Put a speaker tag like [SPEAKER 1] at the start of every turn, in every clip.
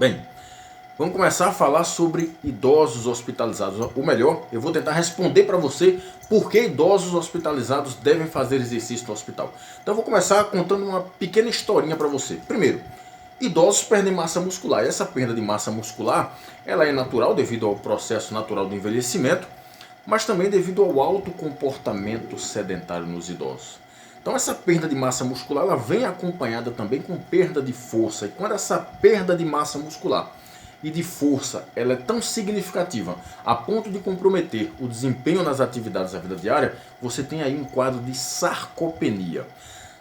[SPEAKER 1] Bem, vamos começar a falar sobre idosos hospitalizados. Ou melhor, eu vou tentar responder para você por que idosos hospitalizados devem fazer exercício no hospital. Então eu vou começar contando uma pequena historinha para você. Primeiro, idosos perdem massa muscular. E essa perda de massa muscular, ela é natural devido ao processo natural do envelhecimento, mas também devido ao alto comportamento sedentário nos idosos. Então essa perda de massa muscular, ela vem acompanhada também com perda de força. E quando essa perda de massa muscular e de força ela é tão significativa a ponto de comprometer o desempenho nas atividades da vida diária, você tem aí um quadro de sarcopenia.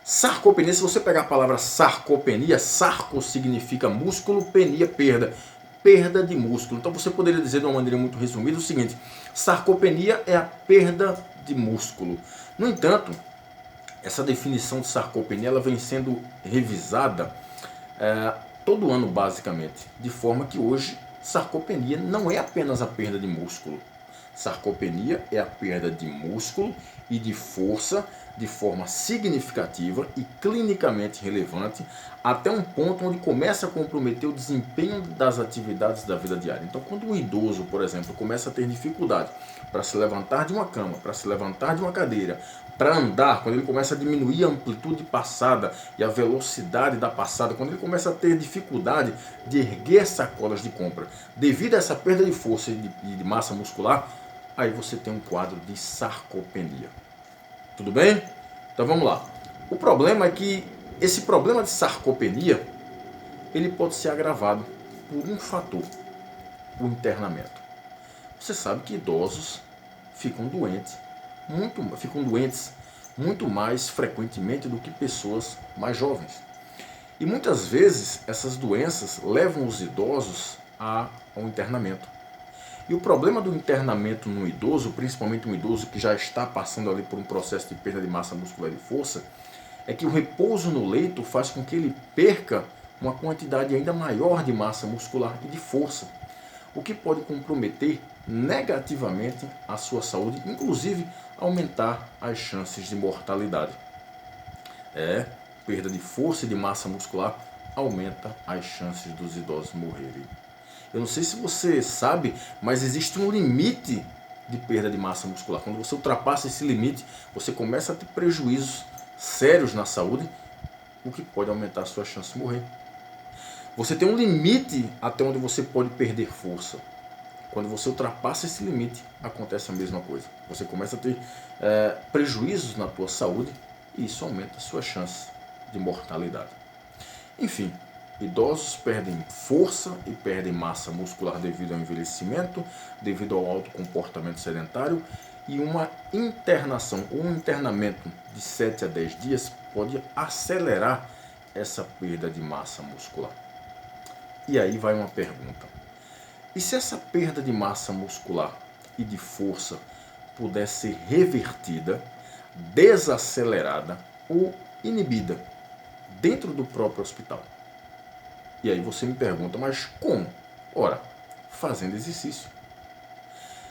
[SPEAKER 1] Sarcopenia, se você pegar a palavra sarcopenia, sarco significa músculo, penia, perda. Perda de músculo. Então você poderia dizer de uma maneira muito resumida o seguinte: sarcopenia é a perda de músculo. No entanto, essa definição de sarcopenia ela vem sendo revisada todo ano basicamente, de forma que hoje sarcopenia não é apenas a perda de músculo. Sarcopenia é a perda de músculo e de força de forma significativa e clinicamente relevante, até um ponto onde começa a comprometer o desempenho das atividades da vida diária. Então, quando um idoso, por exemplo, começa a ter dificuldade para se levantar de uma cama, para se levantar de uma cadeira, para andar, quando ele começa a diminuir a amplitude passada e a velocidade da passada, quando ele começa a ter dificuldade de erguer sacolas de compra, devido a essa perda de força e de massa muscular, aí você tem um quadro de sarcopenia. Tudo bem? Então vamos lá. O problema é que esse problema de sarcopenia, ele pode ser agravado por um fator: o internamento. Você sabe que idosos ficam doentes muito mais frequentemente do que pessoas mais jovens. E muitas vezes essas doenças levam os idosos ao internamento. E o problema do internamento no idoso, principalmente um idoso que já está passando ali por um processo de perda de massa muscular e de força, é que o repouso no leito faz com que ele perca uma quantidade ainda maior de massa muscular e de força, o que pode comprometer negativamente a sua saúde, inclusive aumentar as chances de mortalidade. Perda de força e de massa muscular aumenta as chances dos idosos morrerem. Eu não sei se você sabe, mas existe um limite de perda de massa muscular. Quando você ultrapassa esse limite, você começa a ter prejuízos sérios na saúde, o que pode aumentar a sua chance de morrer. Você tem um limite até onde você pode perder força. Quando você ultrapassa esse limite, acontece a mesma coisa. Você começa a ter prejuízos na tua saúde e isso aumenta a sua chance de mortalidade. Enfim, idosos perdem força e perdem massa muscular devido ao envelhecimento, devido ao alto comportamento sedentário, e uma internação ou um internamento de 7 a 10 dias pode acelerar essa perda de massa muscular. E aí vai uma pergunta: e se essa perda de massa muscular e de força puder ser revertida, desacelerada ou inibida dentro do próprio hospital? E aí você me pergunta, mas como? Ora, fazendo exercício.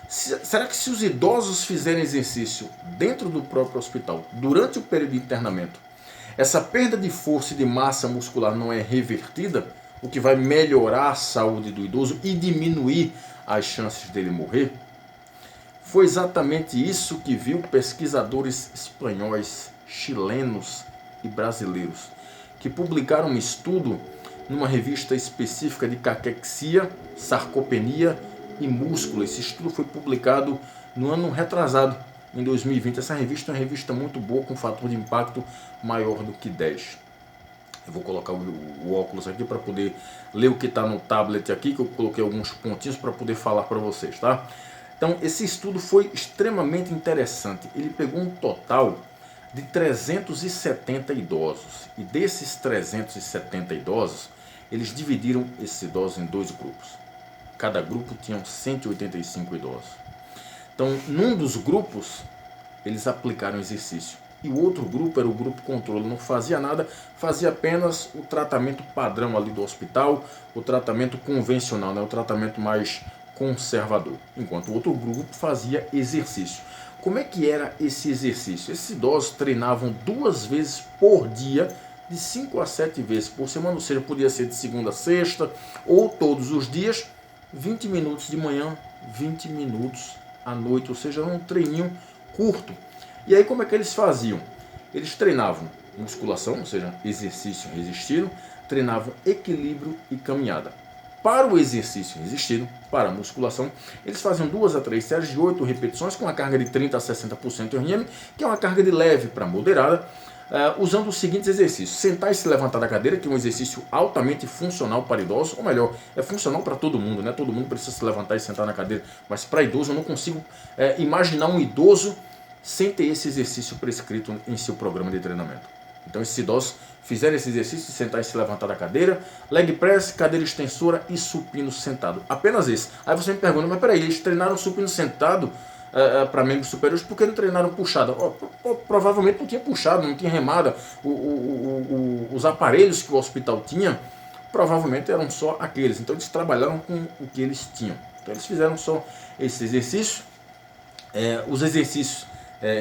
[SPEAKER 1] Será que se os idosos fizerem exercício dentro do próprio hospital, durante o período de internamento, essa perda de força e de massa muscular não é revertida, o que vai melhorar a saúde do idoso e diminuir as chances dele morrer? Foi exatamente isso que viu pesquisadores espanhóis, chilenos e brasileiros, que publicaram um estudo numa revista específica de caquexia, sarcopenia e músculo. Esse estudo foi publicado no ano retrasado, em 2020. Essa revista é uma revista muito boa, com fator de impacto maior do que 10. Eu vou colocar o óculos aqui para poder ler o que está no tablet aqui, que eu coloquei alguns pontinhos para poder falar para vocês, tá? Então, esse estudo foi extremamente interessante. Ele pegou um total de 370 idosos. E desses 370 idosos, eles dividiram esses idosos em 2 grupos. Cada grupo tinha 185 idosos. Então, num dos grupos, eles aplicaram exercício. E o outro grupo era o grupo controle, não fazia nada, fazia apenas o tratamento padrão ali do hospital, o tratamento convencional, né? O tratamento mais conservador. Enquanto o outro grupo fazia exercício. Como é que era esse exercício? Esses idosos treinavam 2 vezes por dia de 5 a 7 vezes por semana, ou seja, podia ser de segunda a sexta ou todos os dias, 20 minutos de manhã, 20 minutos à noite, ou seja, era um treininho curto. E aí como é que eles faziam? Eles treinavam musculação, ou seja, exercício resistido, treinavam equilíbrio e caminhada. Para o exercício resistido, para a musculação, eles faziam 2 a 3 séries de 8 repetições com uma carga de 30 a 60% RPM, que é uma carga de leve para moderada, usando os seguintes exercícios: sentar e se levantar da cadeira, que é um exercício altamente funcional para idosos, ou melhor, é funcional para todo mundo, né? Todo mundo precisa se levantar e sentar na cadeira, mas para idoso eu não consigo imaginar um idoso sem ter esse exercício prescrito em seu programa de treinamento. Então esses idosos fizeram esse exercício de sentar e se levantar da cadeira, leg press, cadeira extensora e supino sentado. Apenas esse. Aí você me pergunta, mas peraí, eles treinaram supino sentado para membros superiores, por que não treinaram puxada? Provavelmente não tinha puxada, não tinha remada. Os aparelhos que o hospital tinha, provavelmente eram só aqueles. Então eles trabalharam com o que eles tinham. Então eles fizeram só esse exercício. Os exercícios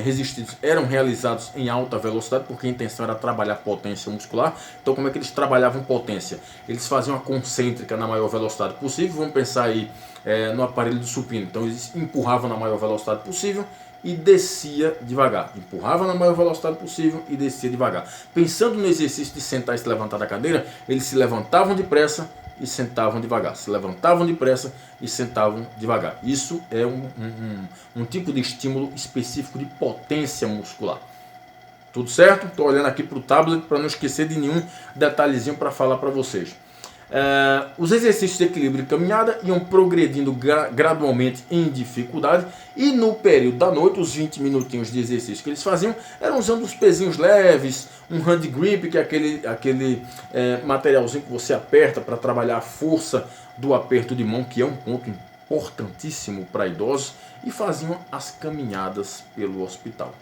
[SPEAKER 1] resistidos eram realizados em alta velocidade, porque a intenção era trabalhar potência muscular. Então como é que eles trabalhavam potência? Eles faziam a concêntrica na maior velocidade possível. Vamos pensar aí no aparelho do supino. Então eles empurravam na maior velocidade possível e descia devagar. Empurrava na maior velocidade possível e descia devagar. Pensando no exercício de sentar e se levantar da cadeira, eles se levantavam depressa e sentavam devagar, se levantavam depressa e sentavam devagar. Isso é um tipo de estímulo específico de potência muscular. Tudo certo? Estou olhando aqui para o tablet para não esquecer de nenhum detalhezinho para falar para vocês. Os exercícios de equilíbrio e caminhada iam progredindo gradualmente em dificuldade, e no período da noite, os 20 minutinhos de exercício que eles faziam eram usando os pezinhos leves, um hand grip, que é aquele materialzinho que você aperta para trabalhar a força do aperto de mão, que é um ponto importantíssimo para idosos, e faziam as caminhadas pelo hospital.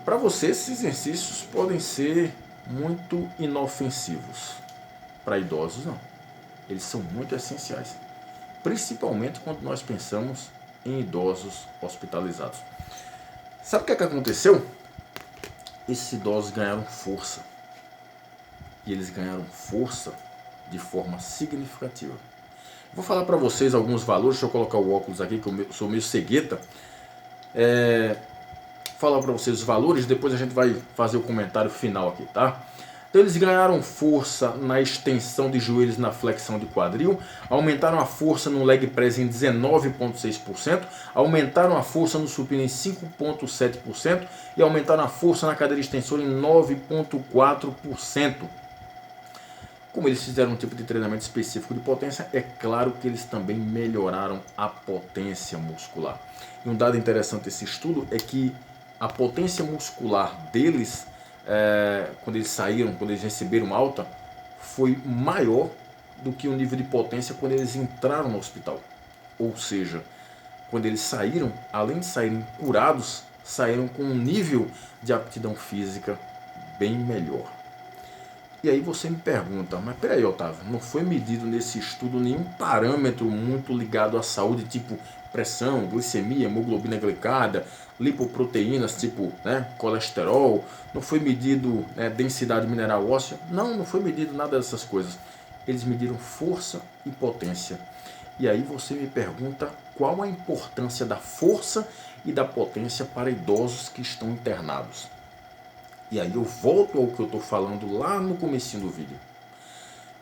[SPEAKER 1] Para você, esses exercícios podem ser muito inofensivos. Para idosos, não. Eles são muito essenciais, principalmente quando nós pensamos em idosos hospitalizados. Sabe o que aconteceu? Esses idosos ganharam força, e eles ganharam força de forma significativa. Vou falar para vocês alguns valores. Deixa eu colocar o óculos aqui, que eu sou meio cegueta. Falar para vocês os valores, depois a gente vai fazer o comentário final aqui, tá? Então eles ganharam força na extensão de joelhos, na flexão de quadril, aumentaram a força no leg press em 19,6%, aumentaram a força no supino em 5,7% e aumentaram a força na cadeira extensora em 9,4%. Como eles fizeram um tipo de treinamento específico de potência, é claro que eles também melhoraram a potência muscular. E um dado interessante desse estudo é que a potência muscular deles, quando eles saíram, quando eles receberam alta, foi maior do que o nível de potência quando eles entraram no hospital. Ou seja, quando eles saíram, além de saírem curados, saíram com um nível de aptidão física bem melhor. E aí você me pergunta, mas peraí, Otávio, não foi medido nesse estudo nenhum parâmetro muito ligado à saúde, tipo pressão, glicemia, hemoglobina glicada, lipoproteínas, tipo colesterol, não foi medido densidade mineral óssea? Não foi medido nada dessas coisas. Eles mediram força e potência. E aí você me pergunta qual a importância da força e da potência para idosos que estão internados. E aí eu volto ao que eu estou falando lá no comecinho do vídeo.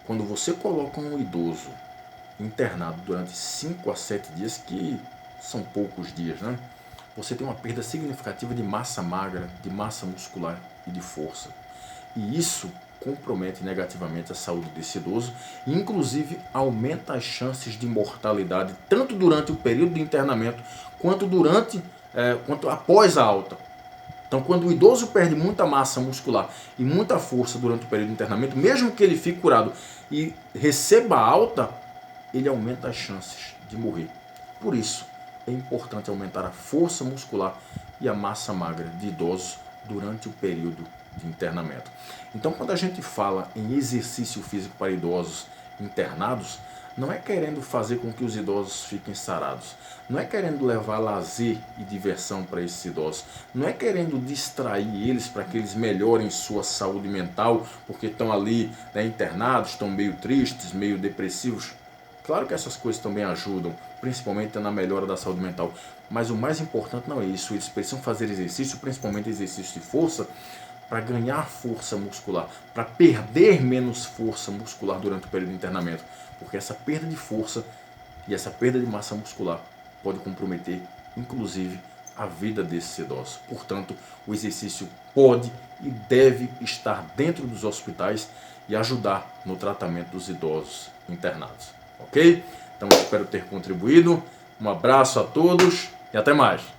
[SPEAKER 1] Quando você coloca um idoso internado durante 5 a 7 dias, que são poucos dias, né? Você tem uma perda significativa de massa magra, de massa muscular e de força. E isso compromete negativamente a saúde desse idoso e inclusive aumenta as chances de mortalidade, tanto durante o período de internamento, quanto após a alta. Então, quando o idoso perde muita massa muscular e muita força durante o período de internamento, mesmo que ele fique curado e receba alta, ele aumenta as chances de morrer. Por isso, é importante aumentar a força muscular e a massa magra de idosos durante o período de internamento. Então, quando a gente fala em exercício físico para idosos internados, não é querendo fazer com que os idosos fiquem sarados, não é querendo levar lazer e diversão para esses idosos, não é querendo distrair eles para que eles melhorem sua saúde mental, porque estão ali, né, internados, estão meio tristes, meio depressivos. Claro que essas coisas também ajudam, principalmente na melhora da saúde mental, mas o mais importante não é isso. Eles precisam fazer exercício, principalmente exercício de força, para ganhar força muscular, para perder menos força muscular durante o período de internamento, porque essa perda de força e essa perda de massa muscular pode comprometer, inclusive, a vida desses idosos. Portanto, o exercício pode e deve estar dentro dos hospitais e ajudar no tratamento dos idosos internados. Ok? Então, espero ter contribuído. Um abraço a todos e até mais.